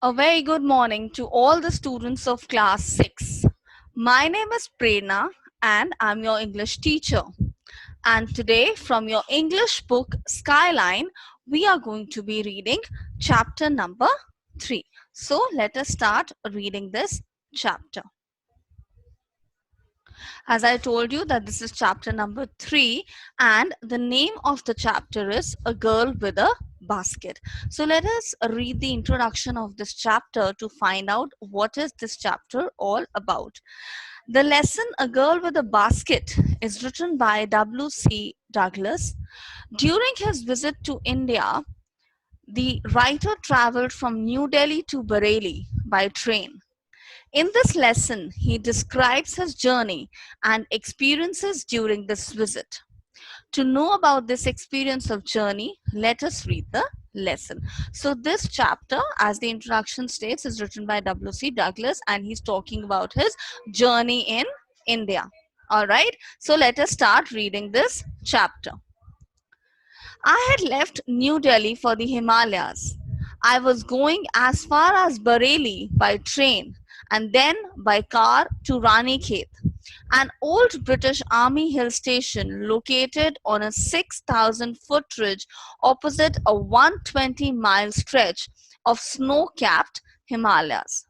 A very good morning to all the students of class 6. My name is Prerna and I'm your English teacher. And today from your English book Skyline, we are going to be reading chapter number 3. So let us start reading this chapter. As I told you that this is chapter number 3 and the name of the chapter is A Girl with a Basket. So let us read the introduction of this chapter to find out what is this chapter all about. The lesson A Girl with a Basket is written by W.C. Douglas. During his visit to India, the writer traveled from New Delhi to Bareilly by train. In this lesson, he describes his journey and experiences during this visit. To know about this experience of journey, let us read the lesson. So this chapter, as the introduction states, is written by W.C. Douglas and he's talking about his journey in India. All right, so let us start reading this chapter. I had left New Delhi for the Himalayas. I was going as far as Bareilly by train and then by car to Ranikhet, an old British Army hill station located on a 6,000-foot ridge opposite a 120-mile stretch of snow-capped Himalayas.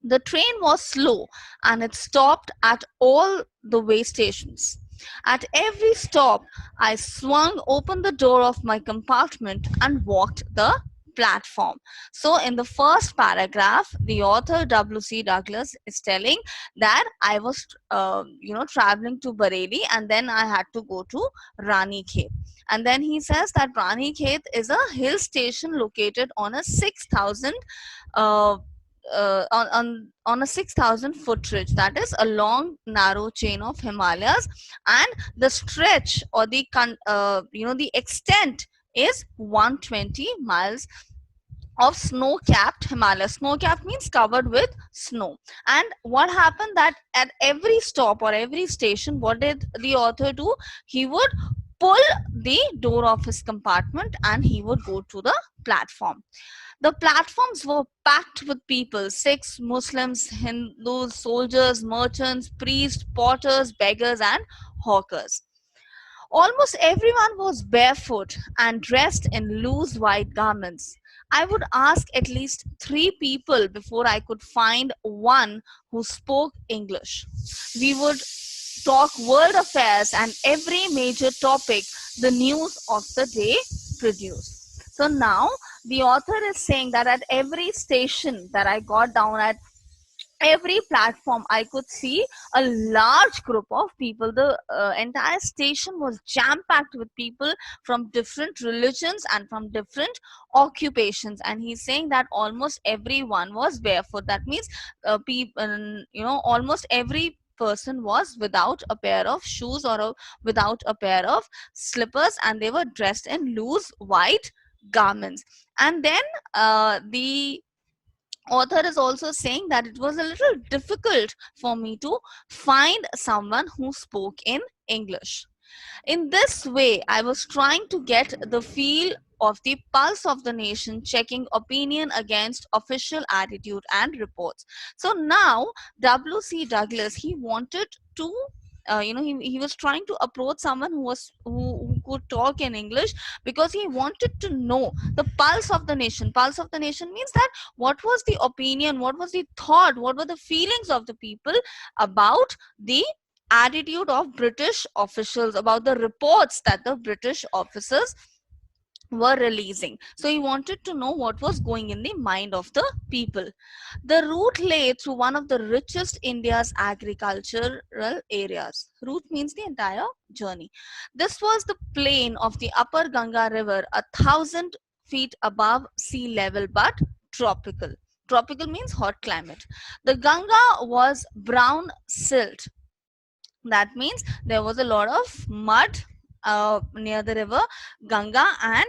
The train was slow and it stopped at all the way stations. At every stop, I swung open the door of my compartment and walked the platform. So, in the first paragraph, the author W.C. Douglas is telling that I was, traveling to Bareilly and then I had to go to Ranikhet. And then he says that Ranikhet is a hill station located on a 6,000 on a 6,000-foot ridge, that is a long narrow chain of Himalayas, and the stretch or the extent is 120 miles of snow-capped Himalayas. Snow-capped means covered with snow. And what happened that at every stop or every station, what did the author do? He would pull the door of his compartment and he would go to the platform. The platforms were packed with people: Sikhs, Muslims, Hindus, soldiers, merchants, priests, potters, beggars, and hawkers. Almost everyone was barefoot and dressed in loose white garments. I would ask at least 3 people before I could find one who spoke English. We would talk world affairs and every major topic the news of the day produced. So now the author is saying that at every station that I got down, at every platform, I could see a large group of people. The entire station was jam packed with people from different religions and from different occupations. And he's saying that almost everyone was barefoot. That means almost every person was without a pair of shoes or without a pair of slippers, and they were dressed in loose white garments. And then the author is also saying that it was a little difficult for me to find someone who spoke in English. In this way, I was trying to get the feel of the pulse of the nation, checking opinion against official attitude and reports. So now, W.C. Douglas, he wanted to he was trying to approach someone who could talk in English, because he wanted to know the pulse of the nation. Pulse of the nation means that what was the opinion, what was the thought, what were the feelings of the people about the attitude of British officials, about the reports that the British officers were releasing. So he wanted to know what was going in the mind of the people. The route lay through one of the richest India's agricultural areas. Route means the entire journey. This was the plain of the upper Ganga river, 1,000 feet above sea level, but tropical. Tropical means hot climate. The Ganga was brown silt. That means there was a lot of mud near the river Ganga, and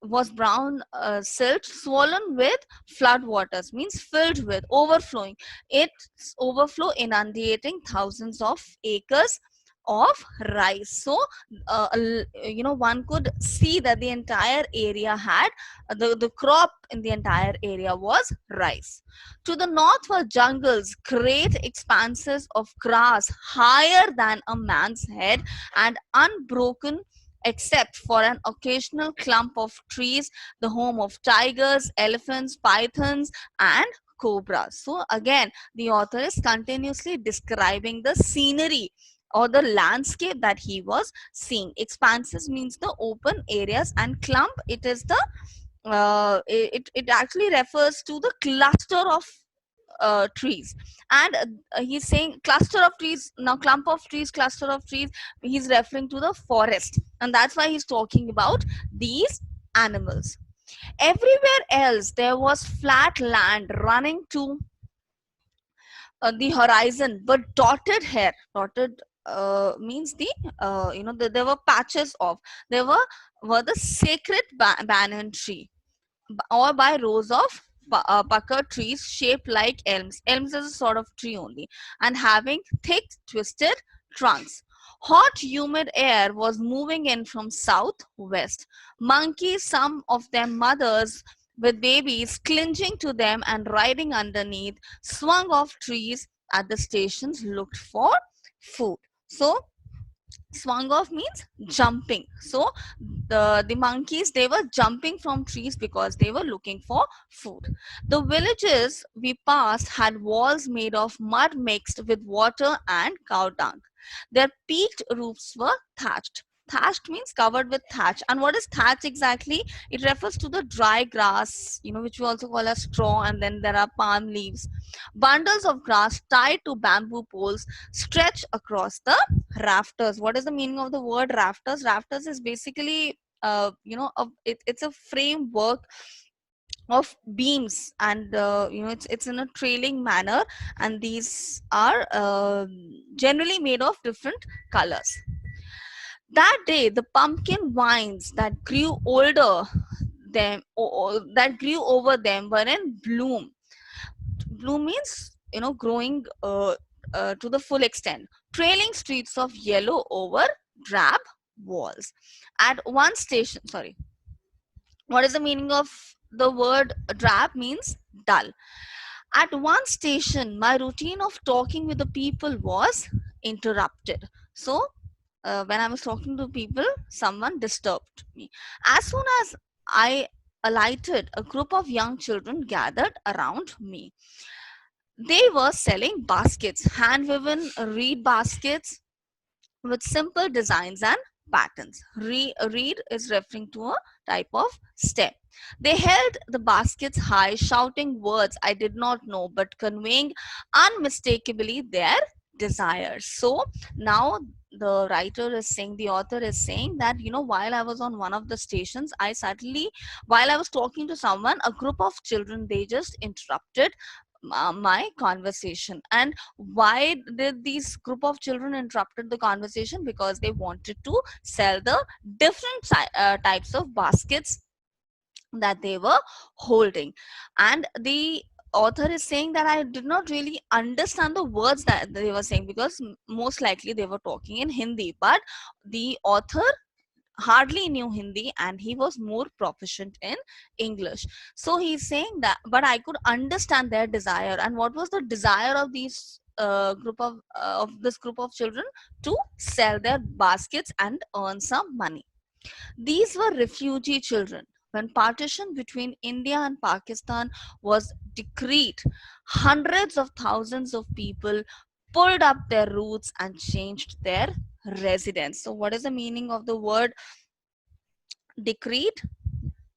was brown silt swollen with flood waters, means filled with, overflowing. Its overflow inundating thousands of acres of rice. So one could see that the entire area had the crop in the entire area was rice. To the north were jungles, great expanses of grass higher than a man's head and unbroken except for an occasional clump of trees, the home of tigers, elephants, pythons, and cobras. So again, the author is continuously describing the scenery or the landscape that he was seeing. Expanses means the open areas, and clump, it is the it actually refers to the cluster of trees. And he's saying cluster of trees, now clump of trees, cluster of trees, he's referring to the forest, and that's why he's talking about these animals. Everywhere else there was flat land running to the horizon, but dotted here, dotted means the there were patches of, there were the sacred banyan tree, or by rows of pucker trees shaped like elms. Elms is a sort of tree only, and having thick twisted trunks. Hot humid air was moving in from southwest. Monkeys, some of them mothers with babies clinging to them and riding underneath, swung off trees at the stations, looked for food. So swung off means jumping. So the monkeys, they were jumping from trees because they were looking for food. The villages we passed had walls made of mud mixed with water and cow dung. Their peaked roofs were thatched. Thatched means covered with thatch. And what is thatch exactly? It refers to the dry grass, which we also call as straw, and then there are palm leaves. Bundles of grass tied to bamboo poles stretch across the rafters. What is the meaning of the word rafters? Rafters is basically it's a framework of beams, and it's in a trailing manner, and these are generally made of different colors. That day the pumpkin vines that grew that grew over them were in bloom. Bloom means growing to the full extent, trailing streets of yellow over drab walls. At one station, sorry, what is the meaning of the word drab? Means dull. At one station, my routine of talking with the people was interrupted. So, when I was talking to people, someone disturbed me. As soon as I alighted, a group of young children gathered around me. They were selling baskets, hand woven reed baskets with simple designs and patterns. Reed is referring to a type of stem. They held the baskets high, shouting words I did not know, but conveying unmistakably their desires. So now the writer is saying, the author is saying that, while I was on one of the stations, I suddenly, while I was talking to someone, a group of children, they just interrupted my conversation. And why did these group of children interrupted the conversation? Because they wanted to sell the different types of baskets that they were holding. And the author is saying that I did not really understand the words that they were saying, because most likely they were talking in Hindi, but the author hardly knew Hindi and he was more proficient in English. So he's saying that, but I could understand their desire. And what was the desire of these this group of children? To sell their baskets and earn some money. These were refugee children. When partition between India and Pakistan was decreed, hundreds of thousands of people pulled up their roots and changed their residence. So what is the meaning of the word decreed?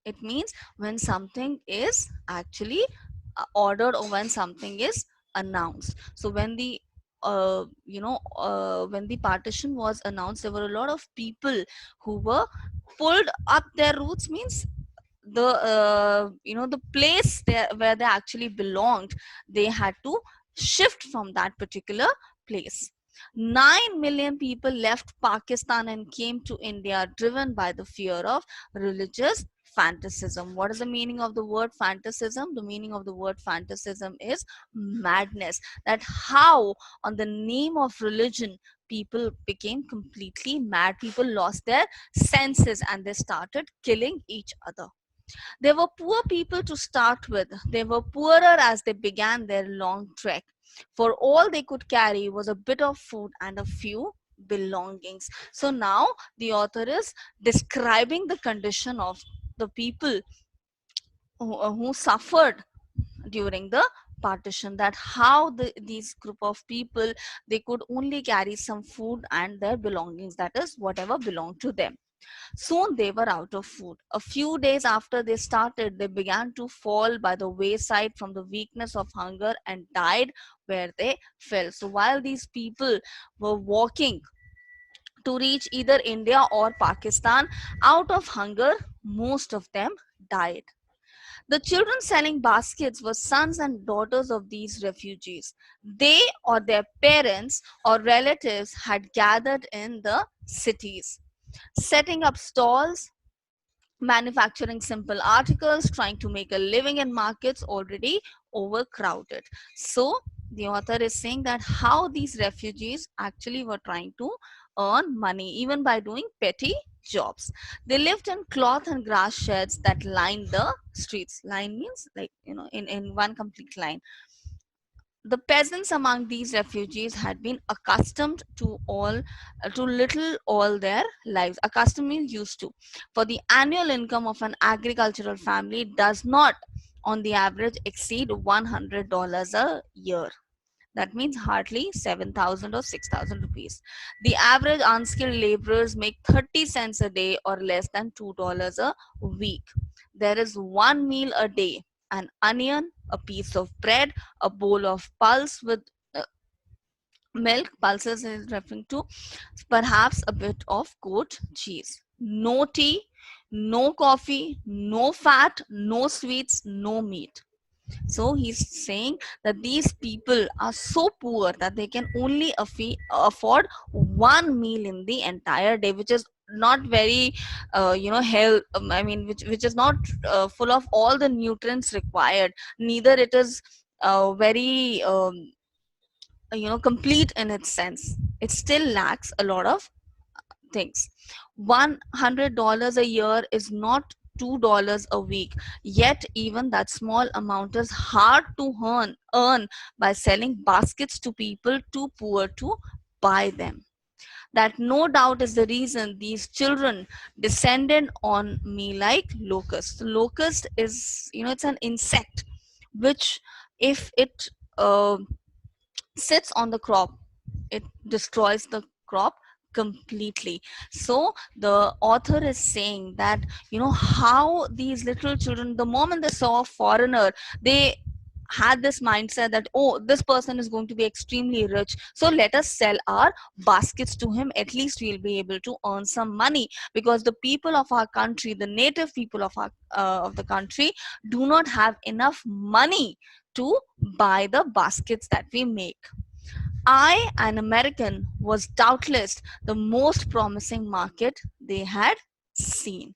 It means when something is actually ordered, or when something is announced. So when the when the partition was announced, there were a lot of people who were pulled up their roots, means the the place there where they actually belonged, they had to shift from that particular place. 9 million people left Pakistan and came to India, driven by the fear of religious fanaticism. What is the meaning of the word fanaticism? The meaning of the word fanaticism is madness. That how, on the name of religion, people became completely mad. People lost their senses and they started killing each other. They were poor people to start with. They were poorer as they began their long trek. For all they could carry was a bit of food and a few belongings. So now the author is describing the condition of the people who suffered during the partition, that how these group of people, they could only carry some food and their belongings, that is whatever belonged to them. Soon they were out of food. A few days after they started, they began to fall by the wayside from the weakness of hunger and died where they fell. So while these people were walking to reach either India or Pakistan, out of hunger, most of them died. The children selling baskets were sons and daughters of these refugees. They or their parents or relatives had gathered in the cities, setting up stalls, manufacturing simple articles, trying to make a living in markets already overcrowded. So, the author is saying that how these refugees actually were trying to earn money, even by doing petty jobs. They lived in cloth and grass sheds that lined the streets. Line means, like, in one complete line. The peasants among these refugees had been accustomed to little all their lives. Accustomed means used to. For the annual income of an agricultural family does not on the average exceed $100 a year. That means hardly 7,000 or 6,000 rupees. The average unskilled laborers make 30 cents a day or less than $2 a week. There is one meal a day: an onion, a piece of bread, a bowl of pulse with milk. Pulses is referring to perhaps a bit of goat cheese. No tea, no coffee, no fat, no sweets, no meat. So he's saying that these people are so poor that they can only afford one meal in the entire day, which is not very, health. I mean, which is not full of all the nutrients required. Neither it is very, complete in its sense. It still lacks a lot of things. $100 a year is not $2 a week. Yet even that small amount is hard to earn by selling baskets to people too poor to buy them. That no doubt is the reason these children descended on me like locusts. Locust is, it's an insect which, if it sits on the crop, it destroys the crop completely. So the author is saying that, how these little children, the moment they saw a foreigner, they had this mindset that, oh, this person is going to be extremely rich, so let us sell our baskets to him. At least we'll be able to earn some money, because the people of our country, the native people of our of the country, do not have enough money to buy the baskets that we make. I, an American, was doubtless the most promising market they had seen.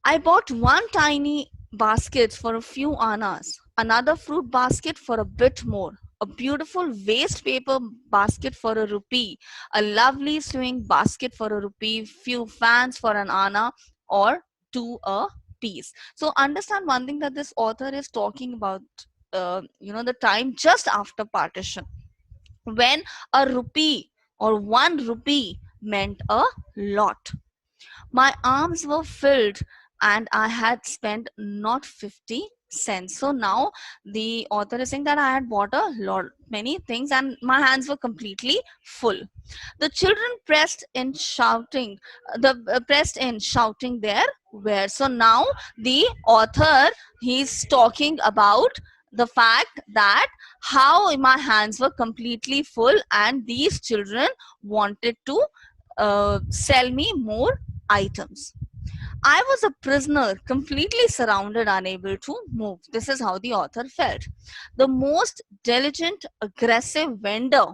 I bought one tiny basket for a few annas, another fruit basket for a bit more, a beautiful waste paper basket for a rupee, a lovely sewing basket for a rupee, few fans for an anna or two a piece. So understand one thing, that this author is talking about, the time just after partition, when a rupee or 1 rupee meant a lot. My arms were filled and I had spent not 50 cents. So now the author is saying that I had bought a lot, many things, and my hands were completely full. The children pressed in shouting their wares. So now the author, he's talking about the fact that how my hands were completely full and these children wanted to sell me more items. I was a prisoner, completely surrounded, unable to move. This is how the author felt. The most diligent, aggressive vendor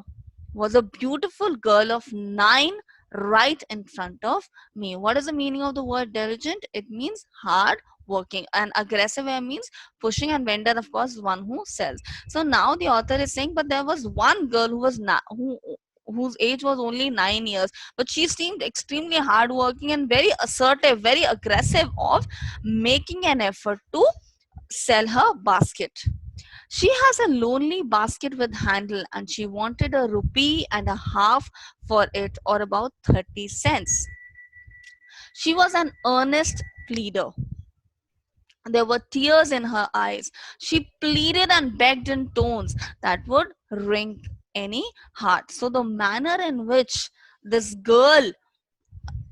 was a beautiful girl of 9 right in front of me. What is the meaning of the word diligent? It means hard working, and aggressive means pushing, and vendor, of course, is one who sells. So now the author is saying, but there was one girl who was whose age was only 9 years, but she seemed extremely hardworking and very assertive, very aggressive of making an effort to sell her basket. She has a lonely basket with handle and she wanted a rupee and a half for it, or about 30 cents. She was an earnest pleader. There were tears in her eyes. She pleaded and begged in tones that would wring any heart. So, the manner in which this girl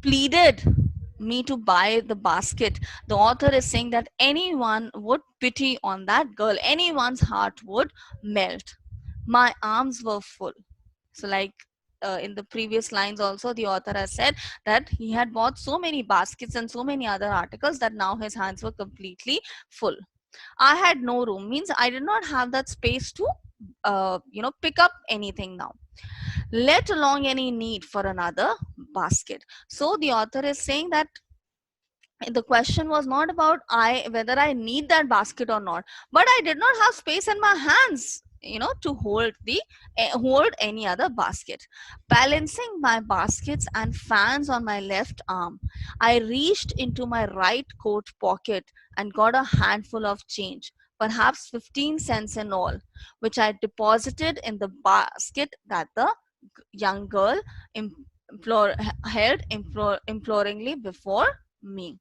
pleaded me to buy the basket, the author is saying that anyone would pity on that girl, anyone's heart would melt. My arms were full. So, like in the previous lines, also, the author has said that he had bought so many baskets and so many other articles that now his hands were completely full. I had no room, means I did not have that space to, pick up anything now, let alone any need for another basket. So the author is saying that the question was not about I whether I need that basket or not, but I did not have space in my hands, to hold any other basket. Balancing my baskets and fans on my left arm, I reached into my right coat pocket and got a handful of change, perhaps 15 cents in all, which I deposited in the basket that the young girl implore, imploringly before me.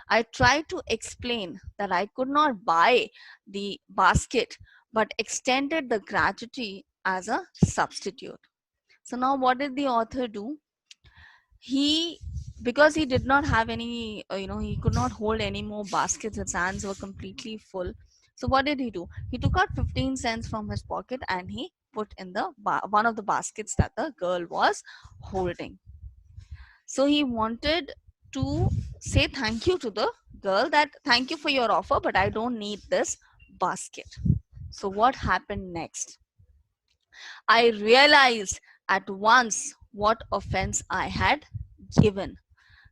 I tried to explain that I could not buy the basket, but extended the gratuity as a substitute. So now what did the author do? He, because he did not have any, he could not hold any more baskets, his hands were completely full. So what did he do? He took out 15 cents from his pocket and he put in the one of the baskets that the girl was holding. So he wanted to say thank you to the girl, that thank you for your offer, but I don't need this basket. So what happened next? I realized at once what offense I had given.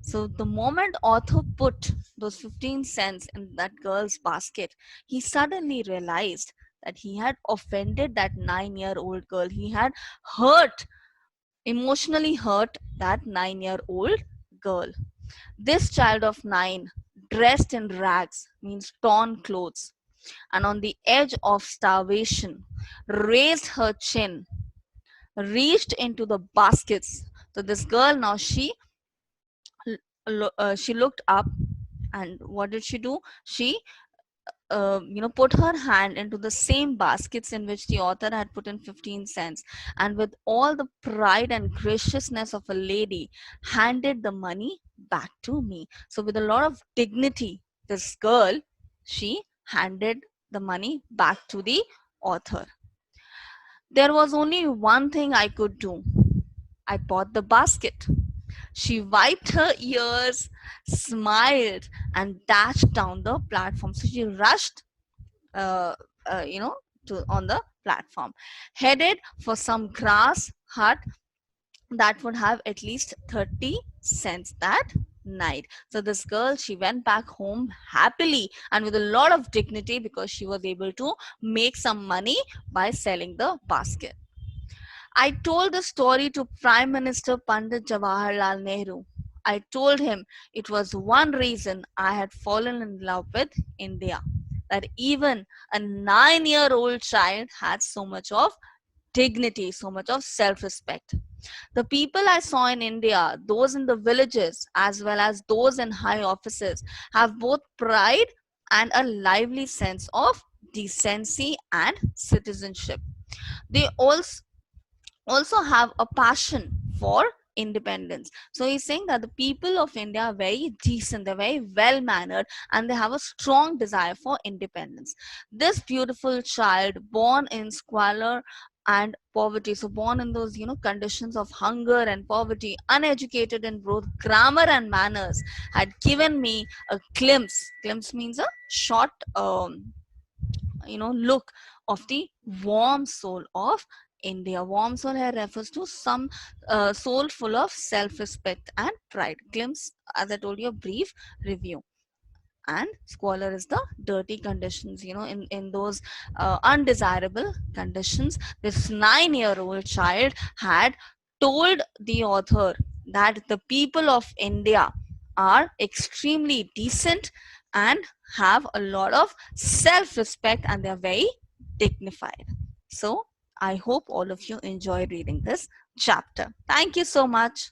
So the moment author put those 15 cents in that girl's basket, he suddenly realized that he had offended that 9-year-old girl. He had emotionally hurt that 9-year-old girl. This child of 9, dressed in rags, means torn clothes, and on the edge of starvation, raised her chin, reached into the baskets. So this girl now, she looked up, and what did she do? She put her hand into the same baskets in which the author had put in 15 cents, and with all the pride and graciousness of a lady, handed the money back to me. So with a lot of dignity, this girl, she handed the money back to the author. There was only one thing I could do. I bought the basket. She wiped her ears, smiled, and dashed down the platform. So she rushed, uh, on the platform, headed for some grass hut that would have at least 30 cents that night. So this girl, she went back home happily and with a lot of dignity, because she was able to make some money by selling the basket. I told the story to Prime Minister Pandit Jawaharlal Nehru. I told him it was one reason I had fallen in love with India, that even a 9-year-old child had so much of dignity, so much of self respect. The people I saw in India, those in the villages as well as those in high offices, have both pride and a lively sense of decency and citizenship. They also have a passion for independence. So he's saying that the people of India are very decent, they're very well mannered, and they have a strong desire for independence. This beautiful child, born in squalor and poverty, so born in those conditions of hunger and poverty, uneducated in both grammar and manners, had given me a glimpse means a short look of the warm soul of India. Warm soul here refers to some soul full of self-respect and pride. Glimpse, as I told you, a brief review. And squalor is the dirty conditions, in those undesirable conditions. This 9-year-old child had told the author that the people of India are extremely decent and have a lot of self respect and they're very dignified. So, I hope all of you enjoy reading this chapter. Thank you so much.